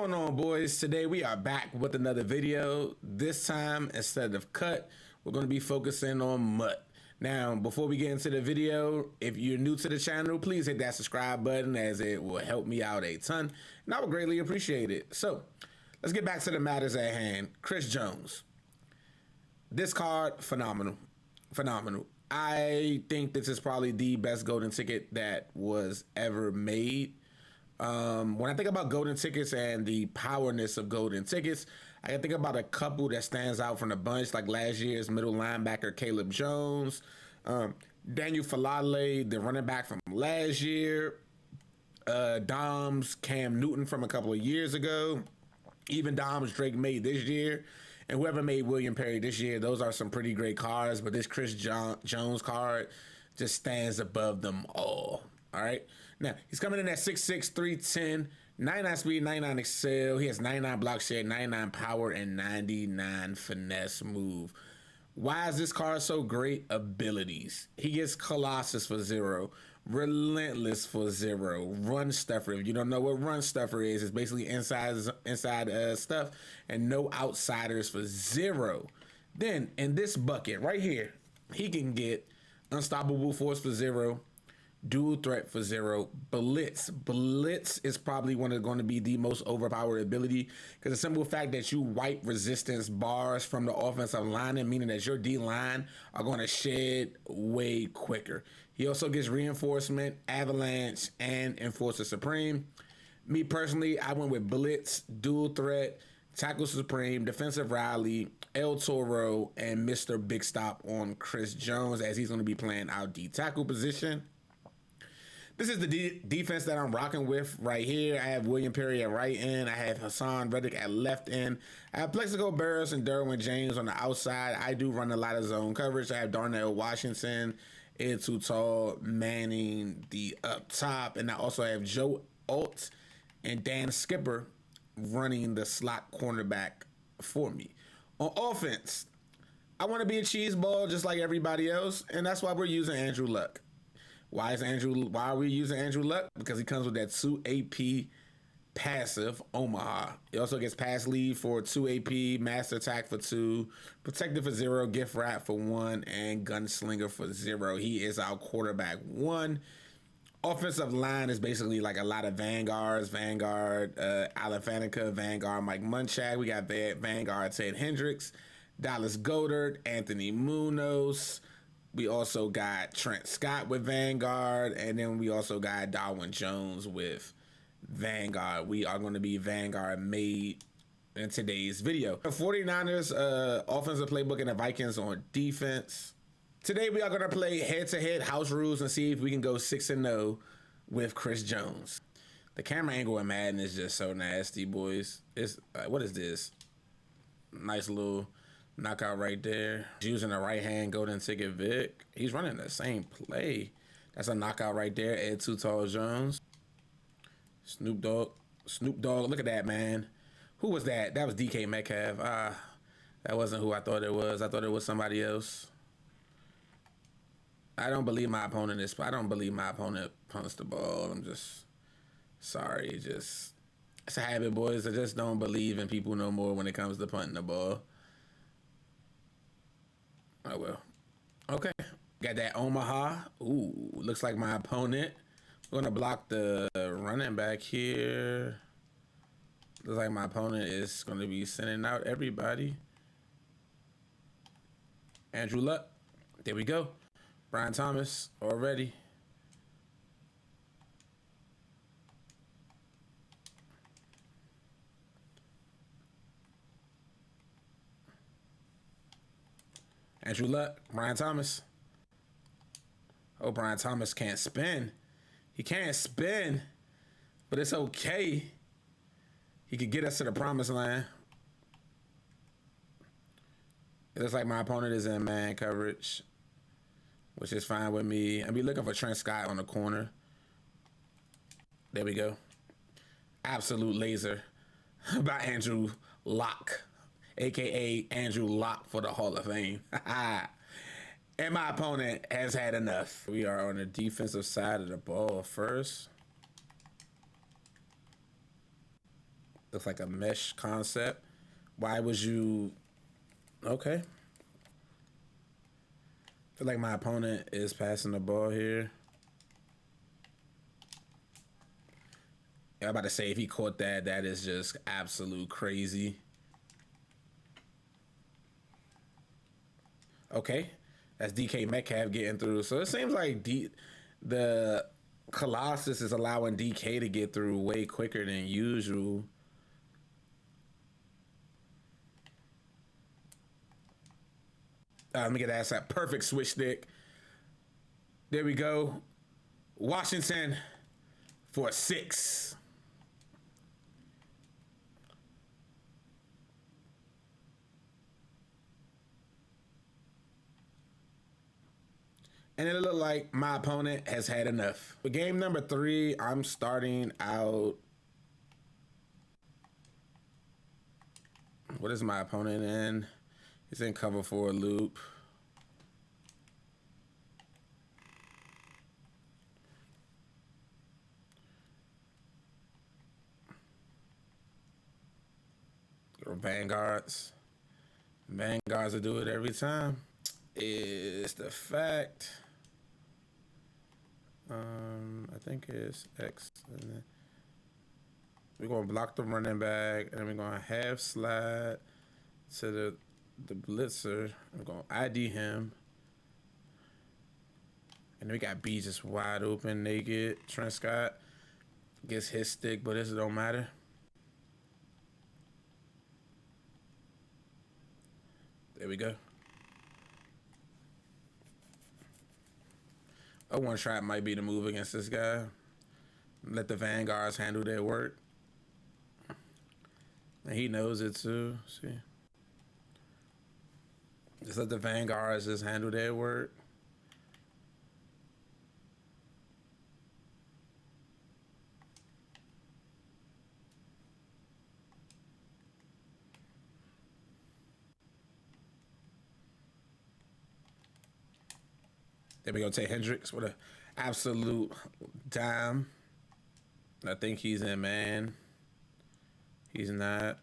going on, boys? Today we are back with another video. This time, instead of cut, we're going to be focusing on MUT. Now, before we get into the video, if you're new to the channel, please hit that subscribe button as it will help me out a ton, and I would greatly appreciate it. So, let's get back to the matters at hand. Chris Jones. This card, phenomenal. Phenomenal. I think this is probably the best golden ticket that was ever made. When I think about golden tickets and the powerness of golden tickets, I can think about a couple that stands out from the bunch, like last year's middle linebacker Caleb Jones, Daniel Falale, the running back from last year, Dom's Cam Newton from a couple of years ago, even Dom's Drake May this year, and whoever made William Perry this year. Those are some pretty great cards, but this Chris Jones card just stands above them all. All right. Now, he's coming in at 6'6", 310, 99 speed, 99 excel. He has 99 block share, 99 power, and 99 finesse move. Why is this card so great? Abilities. He gets Colossus for 0, Relentless for 0, Run Stuffer. If you don't know what Run Stuffer is, it's basically inside stuff, and no outsiders for 0. Then, in this bucket right here, he can get Unstoppable Force for 0, Dual Threat for 0, Blitz. Blitz is probably going to be the most overpowered ability because the simple fact that you wipe resistance bars from the offensive line, meaning that your D-line are going to shed way quicker. He also gets Reinforcement, Avalanche, and Enforcer Supreme. Me personally, I went with Blitz, Dual Threat, Tackle Supreme, Defensive Rally, El Toro, and Mr. Big Stop on Chris Jones as he's going to be playing our D-tackle position. This is the defense that I'm rocking with right here. I have William Perry at right end. I have Hassan Reddick at left end. I have Plexico Burress and Derwin James on the outside. I do run a lot of zone coverage. I have Darnell Washington, Ed Too Tall, Manning the up top. And I also have Joe Alt and Dan Skipper running the slot cornerback for me. On offense, I want to be a cheese ball just like everybody else. And that's why we're using Andrew Luck. Why are we using Andrew Luck? Because he comes with that 2 AP passive Omaha. He also gets pass lead for 2 AP, master attack for 2, protected for 0, gift wrap for 1, and gunslinger for 0. He is our quarterback 1. Offensive line is basically like a lot of Vanguards. Vanguard, Alan Faneca, Vanguard, Mike Munchak. We got Vanguard, Ted Hendricks, Dallas Goedert, Anthony Munoz. We also got Trent Scott with Vanguard, and then we also got Darwin Jones with Vanguard. We are going to be Vanguard made in today's video. The 49ers offensive playbook and the Vikings on defense. Today we are going to play head-to-head house rules and see if we can go 6-0 with Chris Jones. The camera angle in Madden is just so nasty, boys. It's what is this? Nice little knockout right there. He's using the right hand golden ticket Vic. He's running the same play. That's a knockout right there. Ed Too Tall Jones. Snoop Dogg. Look at that, man. Who was that? That was DK Metcalf. That wasn't who I thought it was. I thought it was somebody else. I don't believe my opponent is. I don't believe my opponent punts the ball. I'm just sorry. It's a habit, boys. I just don't believe in people no more when it comes to punting the ball. Oh, well. Okay. Got that Omaha. Ooh, looks like my opponent. We're going to block the running back here. Looks like my opponent is going to be sending out everybody. Andrew Luck. There we go. Brian Thomas already. Andrew Luck, Brian Thomas. Oh, Brian Thomas can't spin. He can't spin, but it's okay. He could get us to the promised land. It looks like my opponent is in man coverage, which is fine with me. I'll be looking for Trent Scott on the corner. There we go. Absolute laser by Andrew Luck, a.k.a. Andrew Luck for the Hall of Fame. And my opponent has had enough. We are on the defensive side of the ball first. Looks like a mesh concept. Why was you okay? Feel like my opponent is passing the ball here. I'm about to say if he caught that, that is just absolute crazy. Okay, that's DK Metcalf getting through. So it seems like the Colossus is allowing DK to get through way quicker than usual. Let me get that perfect switch stick. There we go. Washington for 6. And it looked like my opponent has had enough. For game number 3, I'm starting out. What is my opponent in? He's in cover 4 loop. Vanguards. Vanguards will do it every time. Is the fact. I think it's X. And then we're gonna block the running back, and then we're gonna half slide to the blitzer. I'm gonna ID him, and we got B just wide open, naked. Trent Scott gets his stick, but this don't matter. There we go. A one trap might be the move against this guy. Let the Vanguards handle their work. And he knows it too. See? Just let the Vanguards just handle their work. There we go, Tay Hendricks with an absolute dime. I think he's in man. He's not.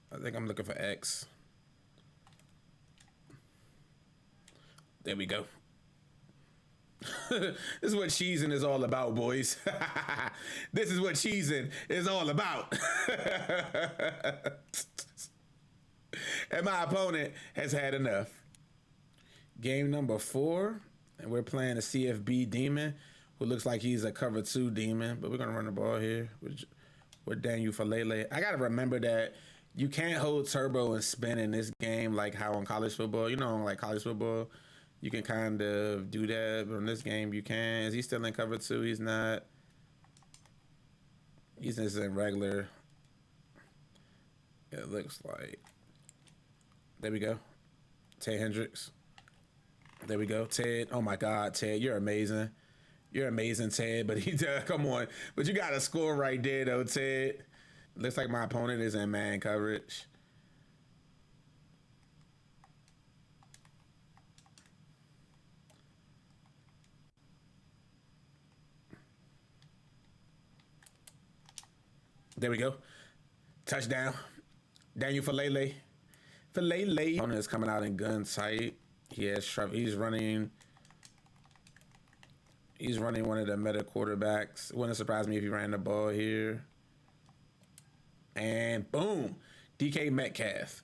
I think I'm looking for X. There we go. This is what cheesing is all about, boys. This is what cheesing is all about. And my opponent has had enough. Game number 4, and we're playing a CFB Demon, who looks like he's a cover 2 Demon, but we're gonna run the ball here with Daniel Falele. I gotta remember that you can't hold turbo and spin in this game like how on college football. You know, like college football, you can kind of do that, but in this game you can. Is he still in cover 2? He's not. He's just in regular. It looks like. There we go. Tay Hendricks. There we go. Ted. Oh my God, Ted, you're amazing. You're amazing, Ted. But he come on. But you got a score right there, though, Ted. Looks like my opponent is in man coverage. There we go. Touchdown. Daniel Falele. Falele. Opponent is coming out in gun sight. He's running. He's running one of the meta quarterbacks. It wouldn't surprise me if he ran the ball here. And boom, DK Metcalf.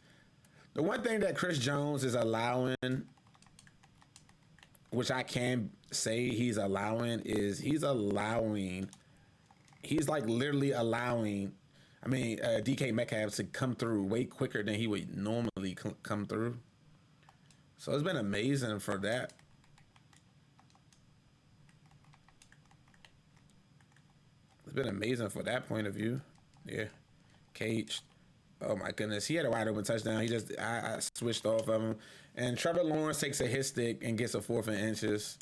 The one thing that Chris Jones is allowing, which I can say he's allowing, is he's like literally allowing, DK Metcalf to come through way quicker than he would normally come through. So it's been amazing for that. It's been amazing for that point of view. Yeah. Cage. Oh my goodness. He had a wide open touchdown. I switched off of him. And Trevor Lawrence takes a hit stick and gets a 4th and inches.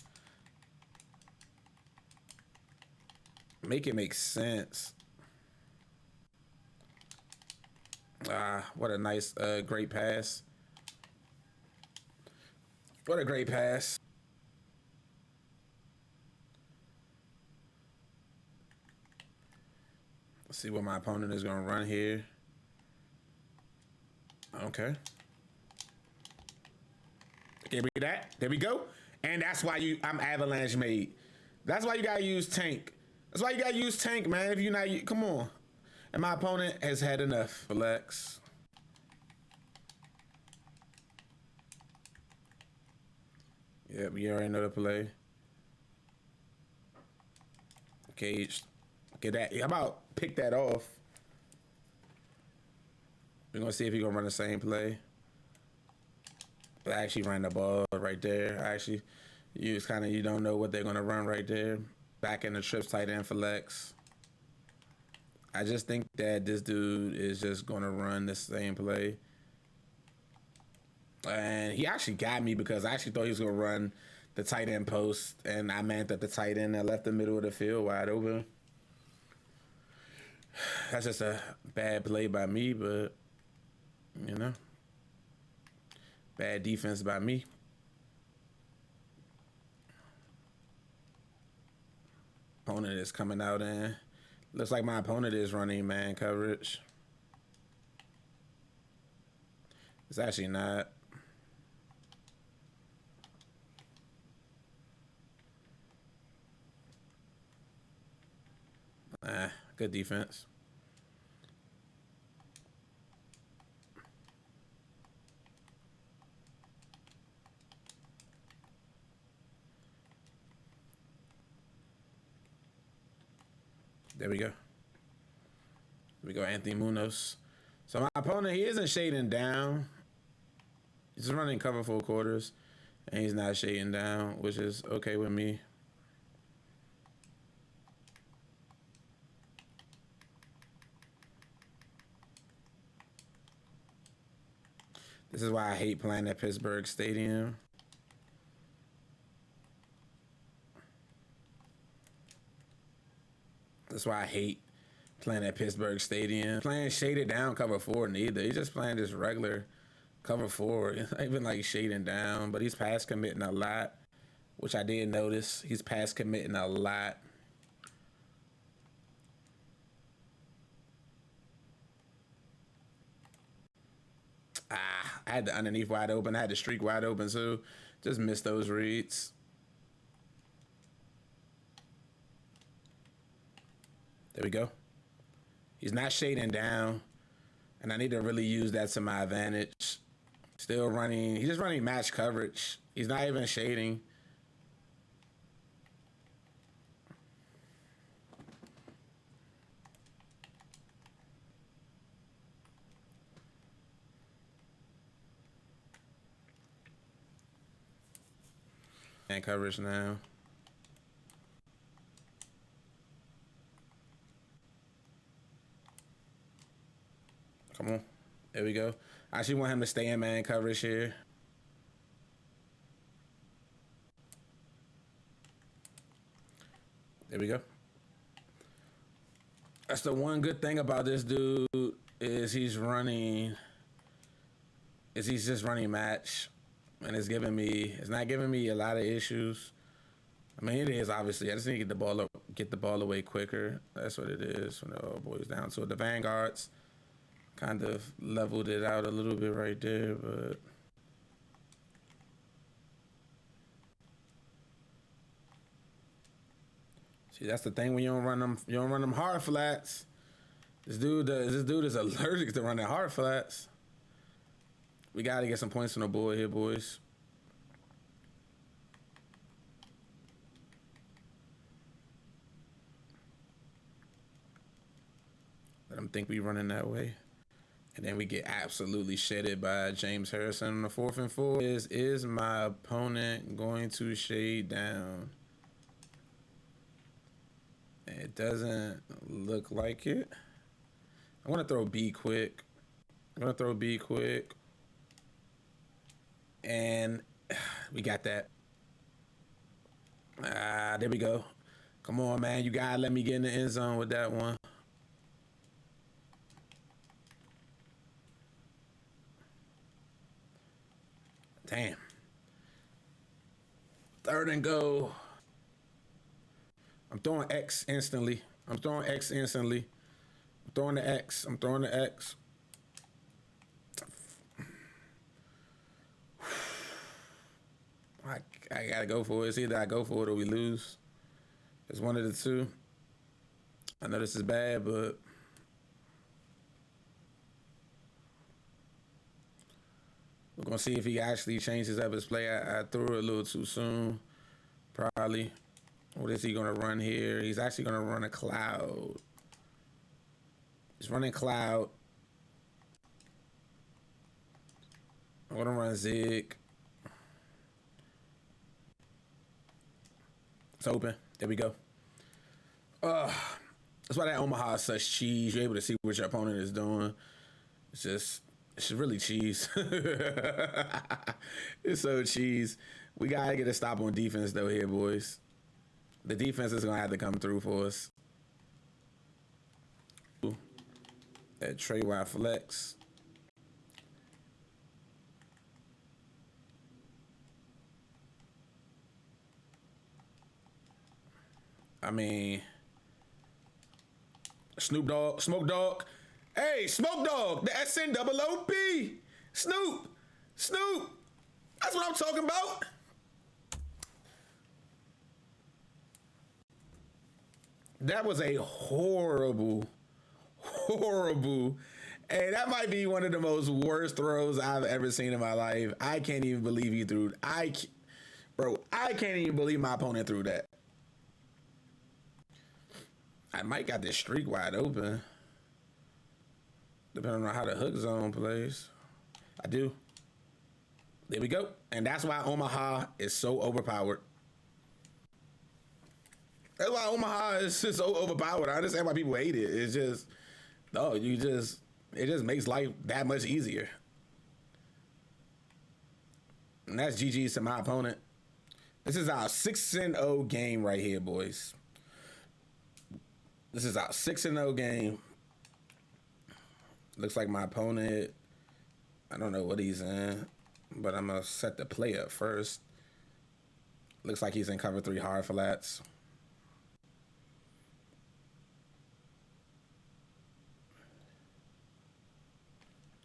Make it make sense. What a nice, great pass. What a great pass. See what my opponent is gonna run here. Okay. There we that. There we go. And that's why I'm avalanche made. That's why you gotta use tank. That's why you gotta use tank, man. If you're not, come on. And my opponent has had enough. Relax. Yeah, we already know the play. Caged. Get that. How about pick that off? We're gonna see if he's gonna run the same play. But I actually ran the ball right there. I actually use you don't know what they're gonna run right there. Back in the trips tight end for Lex. I just think that this dude is just gonna run the same play. And he actually got me because I actually thought he was gonna run the tight end post, and I meant that the tight end that left the middle of the field wide open. That's just a bad play by me, but you know, bad defense by me. Opponent is coming out in. Looks like my opponent is running man coverage. It's actually not. Good defense. There we go. We go Anthony Munoz. So my opponent, he isn't shading down. He's running cover 4 quarters, and he's not shading down, which is okay with me. This is why I hate playing at Pittsburgh Stadium. That's why I hate playing at Pittsburgh Stadium. Playing shaded down cover 4 neither. He's just playing this regular cover 4. It's not even like shading down, but he's pass committing a lot, which I did notice. He's pass committing a lot. I had the underneath wide open. I had the streak wide open too. Just missed those reads. There we go. He's not shading down, and I need to really use that to my advantage. Still running. He's just running match coverage. He's not even shading. And coverage now. Come on. There we go. I actually want him to stay in man coverage here. There we go. That's the one good thing about this dude is he's just running match. And it's not giving me a lot of issues. I mean, it is obviously. I just need to get the ball away quicker. That's what it is when the old boys down. So the Vanguards kind of leveled it out a little bit right there, but see, that's the thing when you don't run them hard flats. This dude is allergic to running hard flats. We got to get some points on the board here, boys. Let them think we running that way. And then we get absolutely shedded by James Harrison on the 4th and 4. Is my opponent going to shade down? It doesn't look like it. I want to throw B quick. And we got that. There we go. Come on, man. You gotta let me get in the end zone with that one. Damn. 3rd and go. I'm throwing X instantly. Throwing the X. I'm throwing the X. I gotta go for it. It's either I go for it or we lose. It's one of the two. I know this is bad, but we're gonna see if he actually changes up his play. I threw it a little too soon, probably. What is he gonna run here? He's actually gonna run a cloud. He's running cloud. I'm gonna run Zig. It's open. There we go. That's why that Omaha is such cheese. You're able to see what your opponent is doing. It's really cheese. It's so cheese. We gotta get a stop on defense though here, boys. The defense is gonna have to come through for us. That Trey Y flex. I mean, Snoop Dogg, Smoke Dogg. Hey, Smoke Dogg, the SNOOP. Snoop. That's what I'm talking about. That was a horrible. Hey, that might be one of the most worst throws I've ever seen in my life. I can't even believe he threw. I can't even believe my opponent threw that. I might got this streak wide open, depending on how the hook zone plays. I do. There we go. And that's why Omaha is so overpowered. That's why Omaha is just so overpowered. I understand why people hate it. It's just, it just makes life that much easier. And that's GG's to my opponent. This is our 6-0 game right here, boys. This is our 6-0 game. Looks like my opponent, I don't know what he's in, but I'm going to set the play up first. Looks like he's in cover 3 hard flats.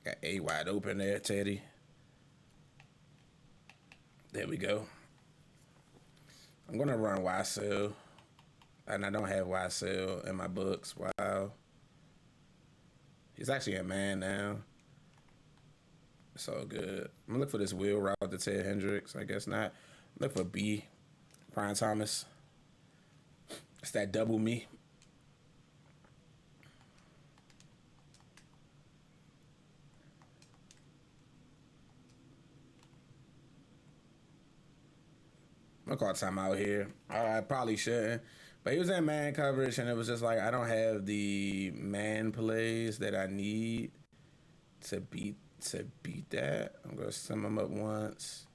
Got A wide open there, Teddy. There we go. I'm going to run YSL. And I don't have YSL in my books. Wow. He's actually a man now. It's all good. I'm going to look for this wheel route to Ted Hendricks. I guess not. Look for B. Brian Thomas. It's that double me. I'm going to call timeout here. I probably shouldn't. But he was in man coverage, and it was just like, I don't have the man plays that I need to beat that. I'm going to sum him up once.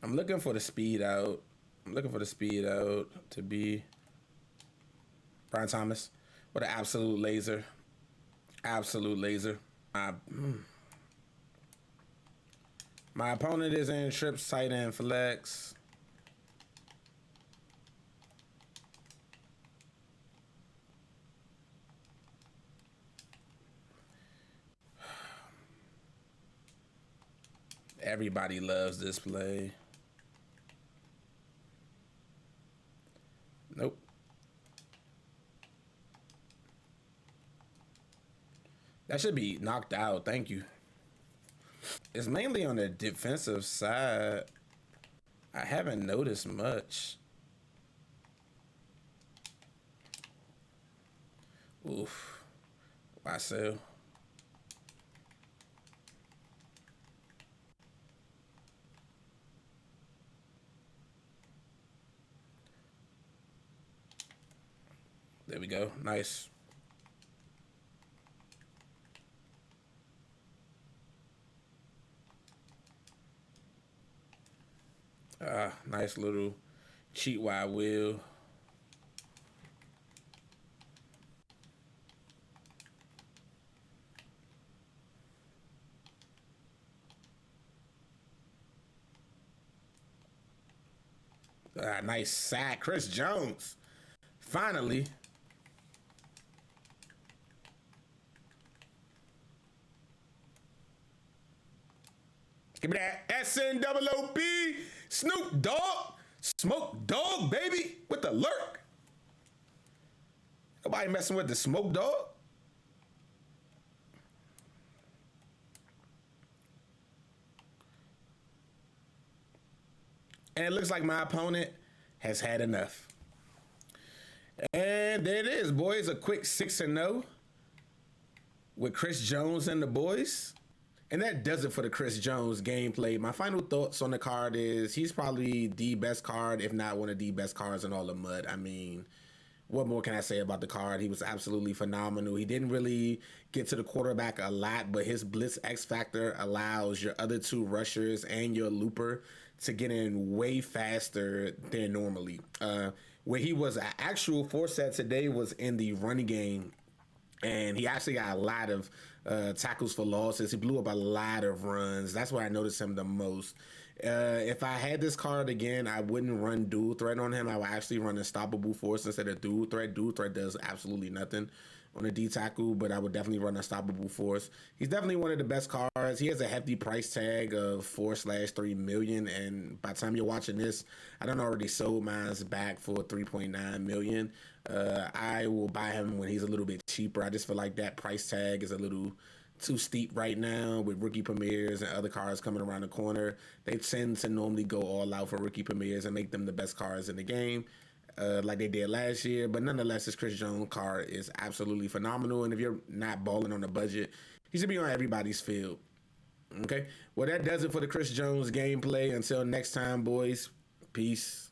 I'm looking for the speed out. To be Brian Thomas with an absolute laser. My opponent is in trips, tight end, flex. Everybody loves this play. Nope. That should be knocked out. Thank you. It's mainly on the defensive side. I haven't noticed much. Oof. YSL. There we go. Nice. Nice little cheat wide wheel. Nice sack. Chris Jones. Finally. Give me that SNOOP. Snoop Dogg. Smoke Dog, baby. With the lurk. Nobody messing with the Smoke Dog. And it looks like my opponent has had enough. And there it is, boys. A quick 6-0 with Chris Jones and the boys. And that does it for the Chris Jones gameplay. My final thoughts on the card is he's probably the best card, if not one of the best cards in all of Mud. I mean, what more can I say about the card? He was absolutely phenomenal. He didn't really get to the quarterback a lot, but his Blitz X Factor allows your other two rushers and your looper to get in way faster than normally. Where he was an actual force set today was in the running game, and he actually got a lot of tackles for losses. He blew up a lot of runs. That's where I noticed him the most. If I had this card again, I wouldn't run dual threat on him. I would actually run Unstoppable Force instead of dual threat. Dual threat does absolutely nothing on a D tackle, but I would definitely run Unstoppable Force. He's definitely one of the best cards. He has a hefty price tag of 4/3 million, and by the time you're watching this, I done already sold mine's back for 3.9 million. I will buy him when he's a little bit cheaper. I just feel like that price tag is a little too steep right now with rookie premieres and other cards coming around the corner. They tend to normally go all out for rookie premieres and make them the best cards in the game, like they did last year. But nonetheless, this Chris Jones card is absolutely phenomenal. And if you're not balling on a budget, he should be on everybody's field. Okay, well, that does it for the Chris Jones gameplay. Until next time, boys, peace.